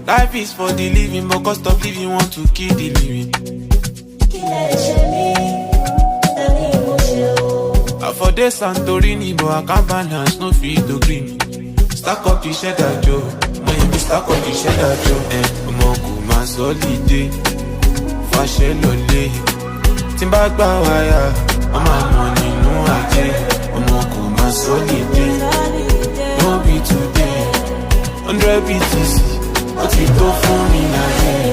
Life is for the living, but cost of living want to kill the living. I for this Santorini, but I can't balance, no feed to green. Stack up the cheddar Joe, maybe stack up the cheddar Joe. Omoku ma solide, fashion lole. Timba gba wire, I'm a money no aje. Omoku ma solide, no be today. 100 BTC, what you do for me now?